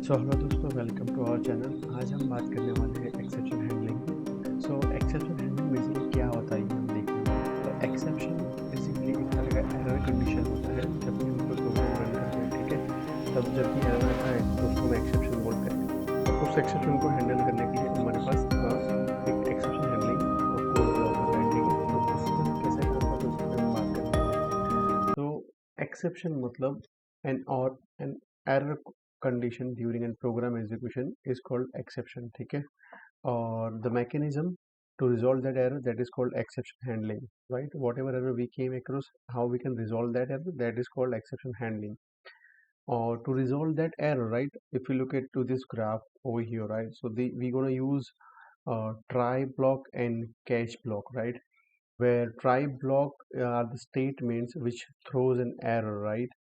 Hello दोस्तों, welcome to our channel. आज हम बात करने वाले हैं exception handling. Exception handling basically क्या होता है ये हम देखने वाले हैं। तो एक्सेप्शन बेसिकली एक तरह का एरर कंडीशन होता है जब भी हम कोई प्रोग्राम रन करते हैं, ठीक है। तब जब भी एरर आता है तो उसको हम एक्सेप्शन बोलते हैं, और उस एक्सेप्शन को हैंडल करने के लिए हमारे पास एक एक्सेप्शन हैंडलिंग कोड ब्लॉक होता है, ठीक है। तो उसको कैसे काम करते हैं उसके बारे में बात करते हैं। तो एक्सेप्शन मतलब an error condition during a program execution is called exception, ठीक है। और the mechanism to resolve that error, that is called exception handling, right? Whatever error we came across, how we can resolve that error, that is called exception handling. Or to resolve that error, right, if you look at to this graph over here, right, so we're gonna use try block and catch block, right, where try block are the statements which throws an error, right,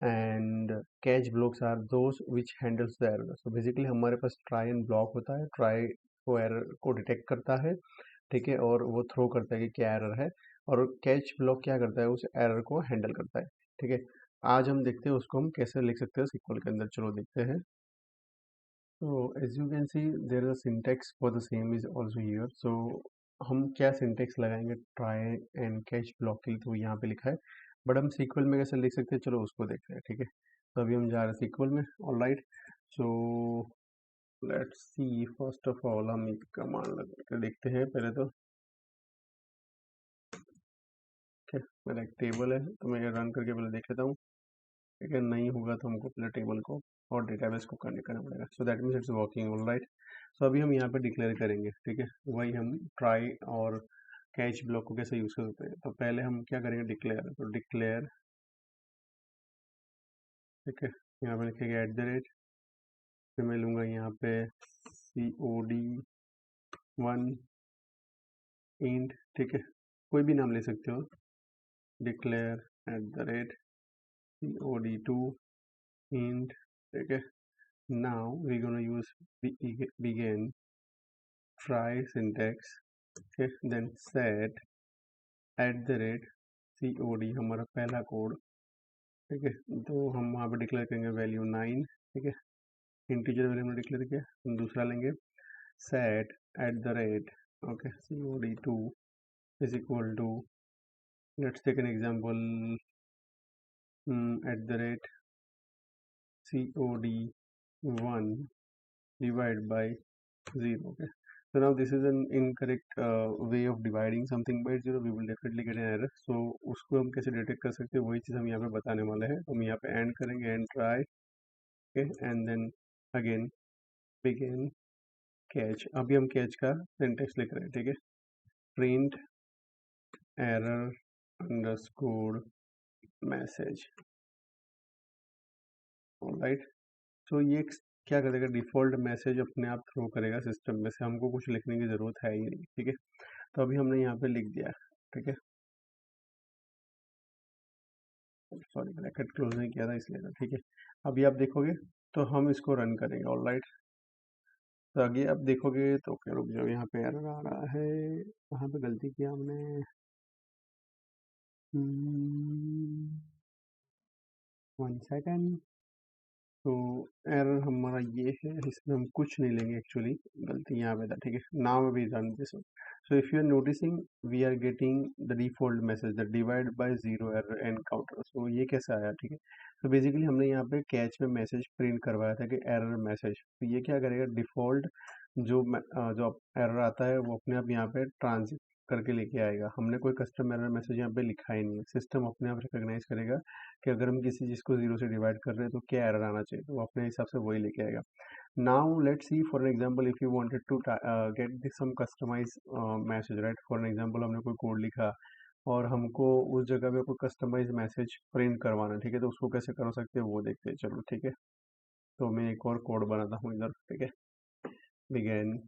and catch blocks are those which handles the error. So basically हमारे पास try and block होता है, try को error को detect करता है, ठीक है, और वो थ्रो करता है कि क्या एरर है, और कैच ब्लॉक क्या करता है, उस एरर को हैंडल करता है, ठीक है। आज हम देखते हैं उसको हम कैसे लिख सकते हैं SQL के अंदर। चलो देखते हैं। तो as you can see there is a syntax for the same is also here. So हम क्या सिंटेक्स लगाएंगे ट्राई एंड कैच ब्लॉक के लिए, तो यहाँ पे लिखा है, बट हम सीक्वल में कैसे लिख सकते हैं, चलो उसको देखते हैं, ठीक है। तो अभी हम जा रहे हैं सीक्वल में, alright. So let's see, first of all हम एक कमांड लगा कर देखते हैं पहले तो, ठीक है। मेरा एक टेबल है तो मैं रन करके पहले देख लेता हूँ, ठीक है। नहीं होगा तो हमको पहले टेबल को और डेटाबेस को कनेक्ट करना पड़ेगा। So that means it's working, alright. So अभी हम यहाँ पे डिक्लेयर करेंगे, ठीक है। वही हम ट्राई और कैच ब्लॉक को कैसे यूज कर सकते हैं। तो पहले हम क्या करेंगे, डिक्लेयर। तो डिक्लेयर, ठीक है, यहाँ पे लिखेंगे @ फिर मैं लूँगा यहाँ पे COD1 इंट, ठीक है, कोई भी नाम ले सकते हो। डिक्लेयर @COD2 इंट, ठीक है। Now we're gonna use begin try syntax, okay, then set @COD हमारा पहला कोड, ठीक है। तो हम वहाँ पे डिक्लेयर करेंगे वैल्यू 9, ठीक है, इंटीजर वैल्यू हमने डिक्लेयर किया। हम दूसरा लेंगे set okay COD2 is equal to, let's take an example, @COD1 divide by 0, okay. So now this is an incorrect way of dividing something by 0, we will definitely get an error. So उसको हम कैसे detect कर सकते हैं, वही चीज़ हम यहाँ पे बताने वाले हैं। तो हम यहाँ पे एंड करेंगे, end try, okay, and then again begin catch. अभी हम कैच का सिंटेक्स लिख रहे हैं, ठीक है। Print error underscore message, alright. तो ये क्या करेगा, डिफ़ॉल्ट मैसेज अपने आप थ्रो करेगा सिस्टम में से, हमको कुछ लिखने की ज़रूरत है ही नहीं, ठीक है। तो अभी हमने यहाँ पे लिख दिया, ठीक है। सॉरी, ब्रैकेट क्लोज नहीं किया था इसलिए था, ठीक है। अभी आप देखोगे तो हम इसको रन करेंगे, ऑलराइट। तो आगे आप देखोगे तो क्या, रुक जाओ, यहाँ पे एरर आ रहा है, वहाँ पे गलती किया हमने। 1 सेकेंड। तो एरर हमारा ये है, इसमें हम कुछ नहीं लेंगे, एक्चुअली गलती यहाँ पे था, ठीक है। Now we run this. So if you are noticing we are getting the default message the divide by 0 error encounter. So ये कैसे आया, ठीक है। तो बेसिकली हमने यहाँ पे कैच में मैसेज प्रिंट करवाया था कि एरर मैसेज, तो ये क्या करेगा, डिफॉल्ट जो एरर आता है वो अपने आप यहाँ पे ट्रांजिट करके लेके आएगा। हमने कोई कस्टम एरर मैसेज यहाँ पे लिखा ही नहीं है, सिस्टम अपने आप रिकॉग्नाइज करेगा कि अगर हम किसी चीज़ को 0 से डिवाइड कर रहे हैं तो क्या एरर आना चाहिए, तो वो अपने हिसाब से वही लेके आएगा। Now let's see for an example, if you wanted to get this some customize message, right. For an example हमने कोई कोड लिखा और हमको उस जगह पे कोई कस्टमाइज मैसेज प्रिंट करवाना है, ठीक है। तो उसको कैसे कर सकते हैं वो देखते हैं, चलो ठीक है। तो मैं एक और कोड बनाता हूँ इधर, ठीक है। बिगिन,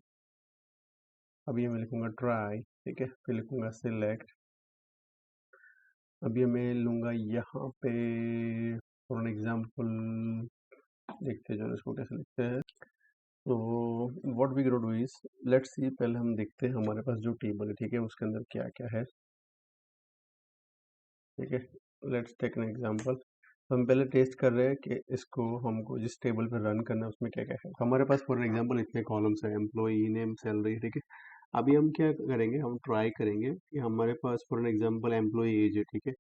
अभी मैं लिखूंगा ट्राई, ठीक है, फिर लिखूंगा सिलेक्ट। अभी मैं लूँगा यहाँ पे फॉर एन एग्जांपल, देखते हैं जो इसको कैसे लिखते हैं। तो what we gonna do is, let's see, पहले हम देखते हैं हमारे पास जो टेबल है, ठीक है, उसके अंदर क्या क्या है, ठीक है। लेट्स टेक एन एग्जांपल, तो हम पहले टेस्ट कर रहे हैं कि इसको हमको जिस टेबल पे रन करना है उसमें क्या क्या है। हमारे पास फॉर एग्जांपल इतने कॉलम्स हैं, एम्प्लॉई नेम, सैलरी, ठीक है। अभी हम क्या करेंगे, हम ट्राई करेंगे कि हमारे पास फॉर एग्जांपल एम्प्लॉई एज है, ठीक है।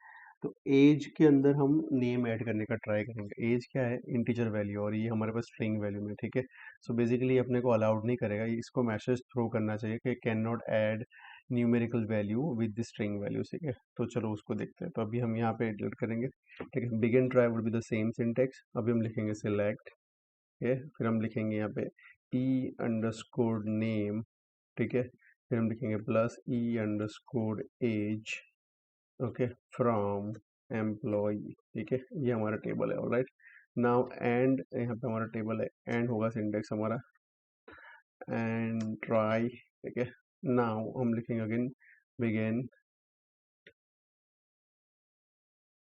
तो एज के अंदर हम नेम ऐड करने का ट्राई करेंगे। एज क्या है, इंटीजर वैल्यू, और ये हमारे पास स्ट्रिंग वैल्यू में, ठीक है। सो बेसिकली अपने को अलाउड नहीं करेगा, इसको मैसेज थ्रो करना चाहिए कि can not add numerical value with the string value, ठीक है। तो चलो उसको देखते हैं। तो अभी हम यहाँ पे एडिट करेंगे, ठीक है। Begin try would be the same syntax. अभी हम लिखेंगे सिलेक्ट, ठीक है। फिर हम लिखेंगे यहाँ पे ई अंडरस्कोर नेम, ठीक है। फिर हम लिखेंगे plus E underscore age, okay, from employ, ठीक है। ये हमारा टेबल है, ऑलराइट। नाउ एंड, यहाँ पे हमारा टेबल है, एंड होगा सिंटेक्स हमारा एंड ट्राई, ठीक है। नाउ हम लिखेंगे अगेन बिगिन,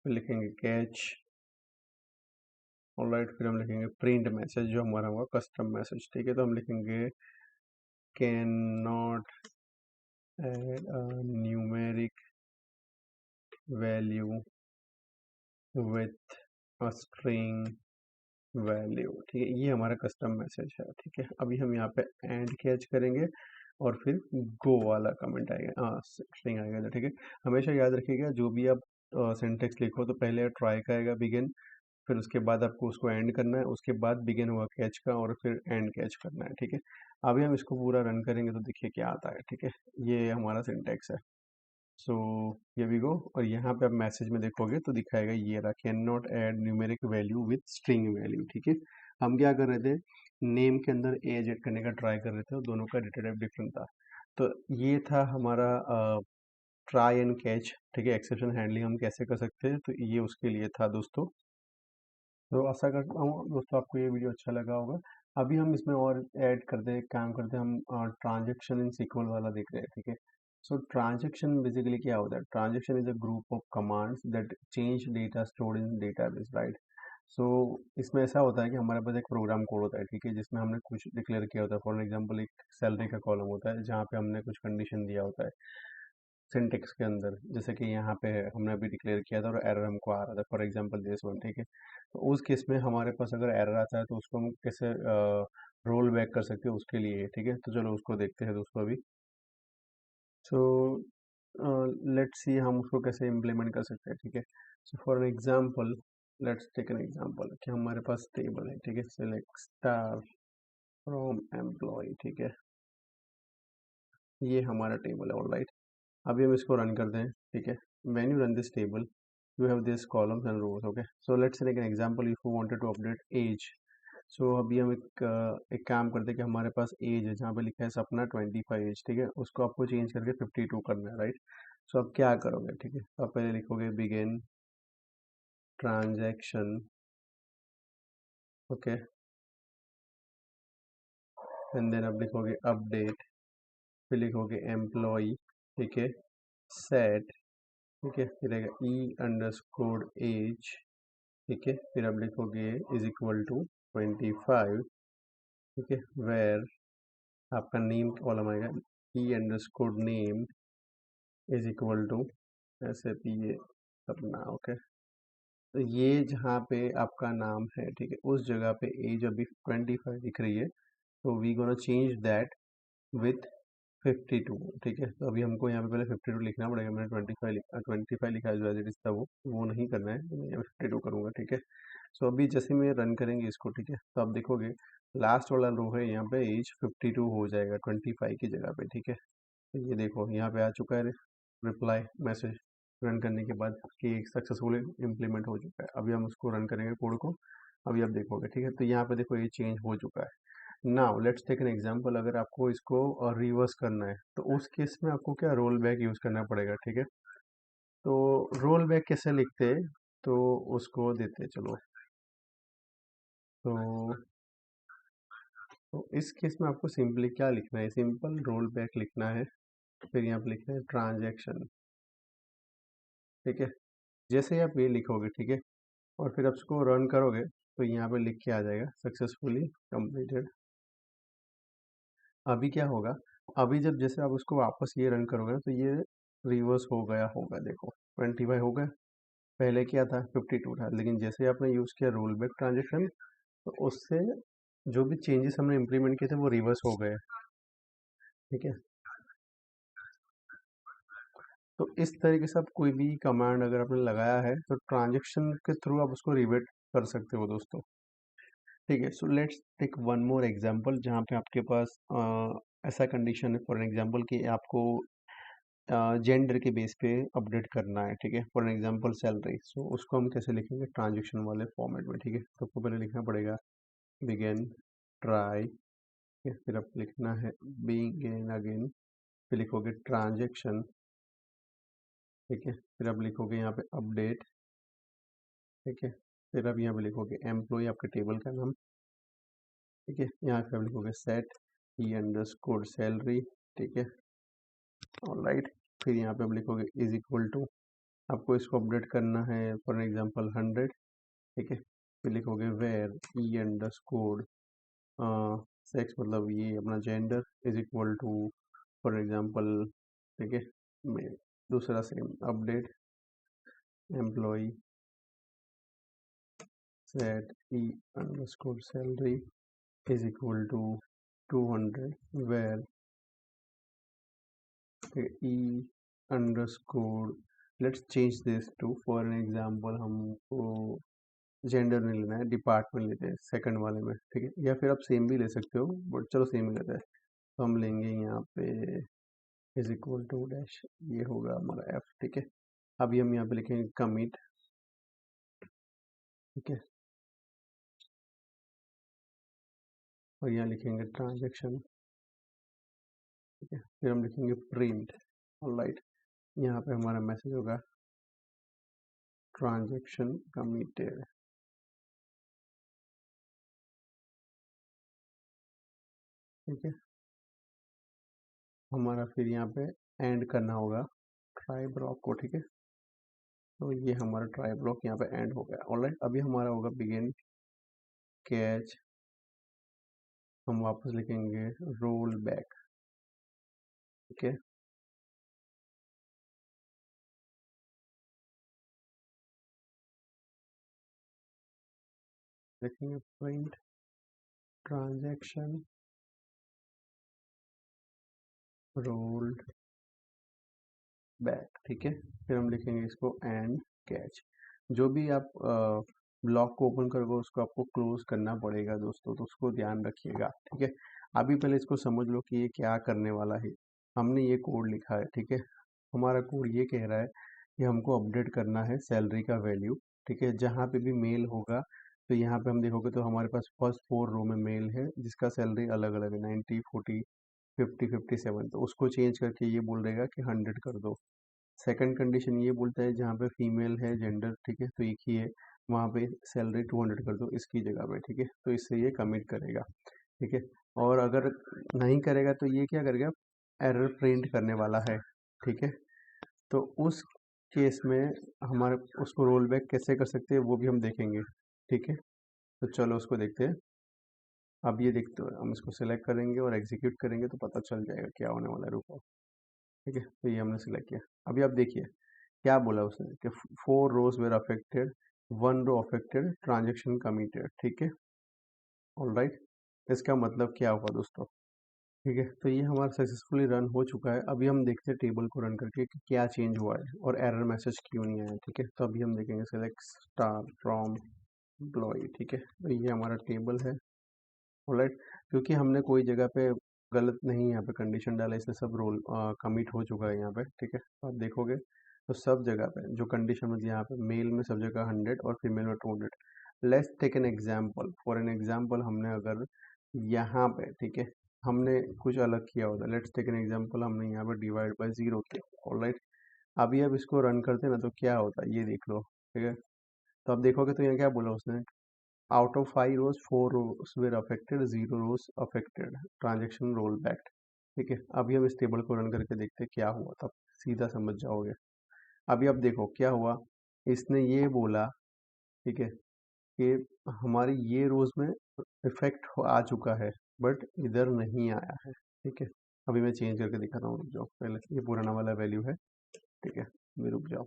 फिर लिखेंगे कैच, ऑलराइट। फिर हम लिखेंगे प्रिंट मैसेज जो हमारा होगा कस्टम मैसेज, ठीक है। तो हम लिखेंगे can not add a numeric value with a string value, ठीक है। ये हमारा कस्टम मैसेज है, ठीक है। अभी हम यहाँ पे एंड कैच करेंगे और फिर गो वाला कमेंट आएगा, हाँ स्ट्रिंग आएगा, ठीक है। हमेशा याद रखिएगा जब भी आप सिंटेक्स लिखो तो पहले ट्राई का आएगा बिगिन, फिर उसके बाद आपको उसको एंड करना है, उसके बाद बिगिन हुआ कैच का और फिर एंड कैच करना है, ठीक है। अभी हम इसको पूरा रन करेंगे तो देखिए क्या आता है, ठीक है। ये हमारा सिंटेक्स है। सो ये वी गो, और यहाँ पे आप मैसेज में देखोगे तो दिखाएगा ये रहा, can not add numeric value with string value, ठीक है। हम क्या कर रहे थे, नेम के अंदर एज ऐड करने का ट्राई कर रहे थे और दोनों का डेटा टाइप डिफरेंट था। तो ये था हमारा ट्राई एंड कैच, ठीक है। एक्सेप्शन हैंडलिंग हम कैसे कर सकते हैं, तो ये उसके लिए था दोस्तों। तो आशा करता हूँ दोस्तों आपको ये वीडियो अच्छा लगा होगा। अभी हम इसमें और ऐड करते हैं, काम करते हैं, हम ट्रांजेक्शन इन सीक्वल वाला देख रहे हैं, ठीक है। सो ट्रांजेक्शन बेसिकली क्या होता है, transaction is a group of commands that change data stored in database, right. So इसमें ऐसा होता है कि हमारे पास एक प्रोग्राम कोड होता है, ठीक है, जिसमें हमने कुछ डिक्लेयर किया होता है। फॉर एग्जांपल एक सैलरी का कॉलम होता है जहाँ पे हमने कुछ कंडीशन दिया होता है सिंटेक्स के अंदर, जैसे कि यहाँ पे हमने अभी डिक्लेयर किया था और एरर हमको आ रहा था, फॉर एग्जांपल दिस वन, ठीक है। तो उस केस में हमारे पास अगर एरर आता है तो उसको हम कैसे रोल बैक कर सकते हैं उसके लिए, ठीक है। तो चलो उसको देखते हैं दोस्तों अभी। सो लेट्स सी हम उसको कैसे इम्प्लीमेंट कर सकते हैं, ठीक है। So for example let's take an example कि हमारे पास टेबल है, ठीक है। सेलेक्ट स्टार फ्रॉम एम्प्लॉय, ठीक है। ये हमारा टेबल है, ऑलराइट। अभी हम इसको रन करते हैं, ठीक है। When you run this table you have this columns and rows, okay। so let's take an example if you wanted to update age। so अभी हम एक काम करते हैं कि हमारे पास एज है जहाँ पे लिखा है सपना 25 एज, ठीक है। उसको आपको चेंज करके 52 करना है, राइट। सो अब क्या करोगे, ठीक है। तो आप पहले लिखोगे begin transaction, okay, and then आप लिखोगे अपडेट, फिर लिखोगे एम्प्लॉय, ठीक है, सेट, ठीक है, फिर आएगा ई अंडरस्कोर एज, ठीक है। फिर आप लिखोगे इज इक्वल टू 25, ठीक है, वेर आपका नेम कॉलम आएगा E underscore name is equal to ऐसे पी ए सपना, ओके। तो ये जहाँ पे आपका नाम है, ठीक है, उस जगह पे एज अभी 25 दिख रही है, तो we gonna change that with 52, ठीक है। तो अभी हमको यहाँ पे पहले 52 लिखना पड़ेगा। मैंने 25 लिखा है जो एज इट इज था, वो नहीं करना है, मैं यहाँ 52 करूँगा, ठीक है। सो अभी जैसे मैं रन करेंगे इसको, ठीक है, तो आप देखोगे लास्ट वाला रो है यहाँ पे एज 52 हो जाएगा 25 की जगह पे, ठीक है। तो ये देखो यहाँ पे आ चुका है रिप्लाई मैसेज रन करने के बाद कि सक्सेसफुली इम्प्लीमेंट हो चुका है। अभी हम उसको रन करेंगे कोड को, अभी आप देखोगे, ठीक है। तो यहाँ पे देखो ये चेंज हो चुका है। Now let's take an example, अगर आपको इसको रिवर्स करना है तो उस केस में आपको क्या रोल बैक यूज़ करना पड़ेगा, ठीक है। तो रोल बैक कैसे लिखते हैं, तो उसको देते हैं, चलो। तो इस केस में आपको सिंपली क्या लिखना है, सिंपल रोल बैक लिखना है, फिर यहाँ पे लिखना है ट्रांजैक्शन, ठीक है। जैसे ही आप ये लिखोगे, ठीक है, और फिर आप उसको रन करोगे तो यहाँ पे लिख के आ जाएगा सक्सेसफुली कंप्लीटेड। अभी क्या होगा, अभी जब जैसे आप उसको वापस ये रन करोगे ना तो ये रिवर्स हो गया होगा, देखो 25 हो गया, पहले क्या था 52 था, लेकिन जैसे आपने यूज़ किया रोल बैक ट्रांजेक्शन तो उससे जो भी चेंजेस हमने इम्प्लीमेंट किए थे वो रिवर्स हो गए। ठीक है, तो इस तरीके से आप कोई भी कमांड अगर आपने लगाया है तो ट्रांजेक्शन के थ्रू आप उसको रिवर्ट कर सकते हो दोस्तों। ठीक है, so let's take one more example जहाँ पे आपके पास ऐसा कंडीशन है फॉर एग्जांपल कि आपको जेंडर के बेस पे अपडेट करना है। ठीक है, फॉर एग्जांपल सैलरी, सो उसको हम कैसे लिखेंगे ट्रांजेक्शन वाले फॉर्मेट में। ठीक है, तो आपको पहले लिखना पड़ेगा बिगिन ट्राई, फिर आप लिखना है बिगिन अगेन, फिर लिखोगे ट्रांजेक्शन। ठीक है, फिर आप लिखोगे यहाँ पे अपडेट। ठीक है, फिर आप यहाँ पे लिखोगे एम्प्लॉय, आपके टेबल का नाम। ठीक है, यहाँ पे आप लिखोगे सेट ई अंडरस्कोर सैलरी। ठीक है, ऑलराइट, फिर यहाँ पे आप लिखोगे इज इक्वल टू, आपको इसको अपडेट करना है फॉर एग्जांपल 100। ठीक है, फिर लिखोगे वेर ई अंडरस्कोर सेक्स, मतलब ये अपना gender, is equal to for example, ठीक है, दूसरा same update employ set E underscore salary is equal to 200 where e underscore, let's change this to for an example हमको जेंडर नहीं लेना है, डिपार्टमेंट लेते हैं सेकंड वाले में। ठीक है, या फिर आप सेम भी ले सकते हो, बट चलो सेम ही लेते हैं। तो हम लेंगे यहाँ पे इज इक्वल टू डैश, ये होगा हमारा एफ। ठीक है, अभी हम यहाँ पे लिखेंगे कमिट। ठीक है, और यहाँ लिखेंगे ट्रांजेक्शन। ठीक है, फिर हम लिखेंगे प्रिंट। ऑलराइट, यहाँ पे हमारा मैसेज होगा ट्रांजेक्शन कमिटेड। ठीक है, हमारा फिर यहाँ पे एंड करना होगा ट्राई ब्लॉक को। ठीक है, तो ये हमारा ट्राई ब्लॉक यहाँ पे एंड हो गया। ऑलराइट, अभी हमारा होगा बिगिन कैच, हम वापस लिखेंगे रोल बैक। ठीक है, लिखेंगे प्रिंट ट्रांजैक्शन रोल्ड बैक। ठीक है, फिर हम लिखेंगे इसको एंड कैच। जो भी आप ब्लॉक को ओपन करोगे उसको आपको क्लोज करना पड़ेगा दोस्तों, तो उसको ध्यान रखिएगा। ठीक है, अभी पहले इसको समझ लो कि ये क्या करने वाला है। हमने ये कोड लिखा है। ठीक है, हमारा कोड ये कह रहा है कि हमको अपडेट करना है सैलरी का वैल्यू। ठीक है, जहाँ पे भी मेल होगा तो यहाँ पे हम देखोगे तो हमारे पास फर्स्ट 4 रो में मेल है जिसका सैलरी अलग अलग है, 90, 40, 50, 57। तो उसको चेंज करके ये बोल देगा कि 100 कर दो। सेकंड कंडीशन ये बोलता है जहाँ पे फीमेल है जेंडर, ठीक है, तो एक ही है, वहाँ पे सैलरी 200 कर दो इसकी जगह पे। ठीक है, तो इससे ये कमिट करेगा। ठीक है, और अगर नहीं करेगा तो ये क्या करेगा, एरर प्रिंट करने वाला है। ठीक है, तो उस केस में हमारे उसको रोल बैक कैसे कर सकते हैं वो भी हम देखेंगे। ठीक है, तो चलो उसको देखते हैं। अब ये देखते हो, हम इसको सिलेक्ट करेंगे और एग्जीक्यूट करेंगे तो पता चल जाएगा क्या होने वाला है। रुको, ठीक है, तो ये हमने सिलेक्ट किया। अभी आप देखिए क्या बोला उसने कि 4 rows were affected, 1 row affected, transaction committed. ठीक है, ऑलराइट, इसका मतलब क्या हुआ दोस्तों। ठीक है, तो ये हमारा सक्सेसफुली रन हो चुका है। अभी हम देखते हैं टेबल को रन करके कि क्या चेंज हुआ है और एरर मैसेज क्यों नहीं आया। ठीक है, तो अभी हम देखेंगे सेलेक्ट स्टार फ्रॉम एम्प्लॉय। ठीक है, तो ये हमारा टेबल है। ऑलराइट, क्योंकि हमने कोई जगह पे गलत नहीं यहाँ पे कंडीशन डाला, इसलिए सब रोल कमिट हो चुका है यहाँ पे। ठीक है, तो आप देखोगे तो सब जगह पे जो कंडीशन में यहाँ पे मेल में सब जगह 100 और फीमेल में 200। Let's take an example, for an example हमने अगर यहाँ पे, ठीक है, हमने कुछ अलग किया होता। लेट्स टेक एन एग्जाम्पल, हमने यहाँ पे डिवाइड बाय 0 किया। ऑलराइट, अभी अब इसको रन करते ना तो क्या होता है ये देख लो। ठीक है, तो आप देखोगे तो यहाँ क्या बोला उसने, out of 5 rows 4 rows were affected, 0 rows affected, transaction roll back. ठीक है, अभी हम इस टेबल को रन करके देखते हैं क्या हुआ, तब सीधा समझ जाओगे। अभी आप देखो क्या हुआ, इसने ये बोला, ठीक है, कि हमारी ये रोज में इफेक्ट आ चुका है बट इधर नहीं आया है। ठीक है, अभी मैं चेंज करके दिखाता हूँ, रुक जाओ, पहले ये पुराना वाला वैल्यू है। ठीक है, अभी रुक जाओ।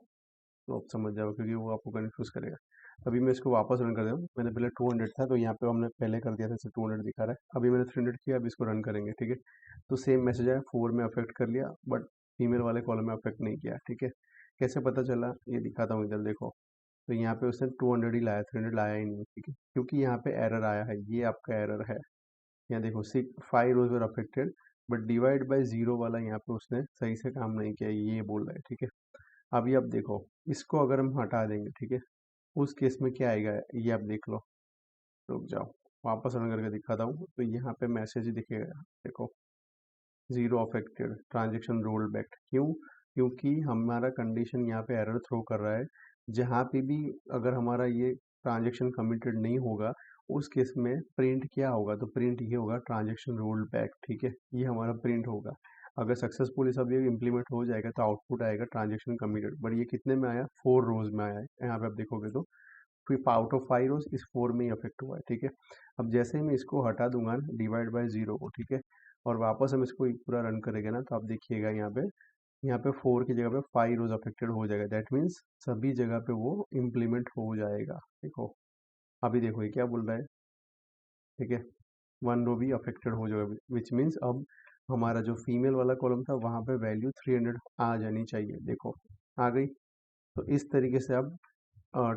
तो आप समझ जाओ, क्योंकि वो आपको कन्फ्यूज़ करेगा। अभी मैं इसको वापस रन कर दे रहा हूँ। मैंने पहले 200 था, तो यहाँ पे हमने पहले कर दिया था, जैसे 200 दिखा रहा है। अभी मैंने 300 किया, अब इसको रन करेंगे, ठीक है। तो सेम मैसेज आया, 4 में अफेक्ट कर लिया, बट फीमेल वाले कॉलम में अफेक्ट नहीं किया, ठीक है। कैसे पता चला, ये दिखाता हूँ, इधर देखो। तो यहाँ पे उसने 200 ही लाया, 300 लाया ही नहीं, ठीक है, क्योंकि यहाँ पे एरर आया है, ये आपका एरर है। यहाँ देखो 5 rows were affected, but divide by 0 वाला यहाँ पे उसने सही से काम नहीं किया, ये बोल रहा है, ठीक है। अभी आप देखो, इसको अगर हम हटा देंगे, ठीक है, उस केस में क्या आएगा, ये आप देख लो। रुक जाओ, वापस रन करके दिखाता हूँ। तो यहाँ पे मैसेज दिखेगा, देखो, 0 अफेक्टेड, ट्रांजेक्शन रोल बैक। क्यों? क्योंकि हमारा कंडीशन यहाँ पे एरर थ्रो कर रहा है। जहाँ पे भी अगर हमारा ये ट्रांजेक्शन कमिटेड नहीं होगा, उस केस में प्रिंट क्या होगा, तो प्रिंट ये होगा, ट्रांजेक्शन रोल बैक, ठीक है। ये हमारा प्रिंट होगा। अगर सक्सेसफुली सब ये इम्प्लीमेंट हो जाएगा तो आउटपुट आएगा ट्रांजेक्शन कमिटेड। बट ये कितने में आया, 4 रोज में आया है। यहाँ पे आप देखोगे तो फिर आउट ऑफ 5 रोज इस 4 में ही अफेक्ट हुआ है, ठीक है। अब जैसे ही मैं इसको हटा दूंगा ना, डिवाइड बाय 0 को, ठीक है, और वापस हम इसको एक पूरा रन करेंगे ना, तो आप देखिएगा यहाँ पे 4 की जगह पे 5 रोज अफेक्टेड हो जाएगा। दैट मीन्स सभी जगह पे वो इम्प्लीमेंट हो जाएगा। देखो, अभी देखो ये क्या बोल रहा है, ठीक है, 1 रो भी अफेक्टेड हो जाएगा, विच मीन्स अब हमारा जो फीमेल वाला कॉलम था वहाँ पे वैल्यू 300 आ जानी चाहिए। देखो, आ गई। तो इस तरीके से आप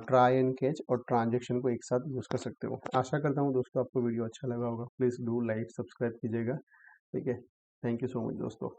ट्राई एंड कैच और ट्रांजेक्शन को एक साथ यूज़ कर सकते हो। आशा करता हूँ दोस्तों आपको वीडियो अच्छा लगा होगा। प्लीज़ डू लाइक सब्सक्राइब कीजिएगा, ठीक है। थैंक यू सो मच दोस्तों।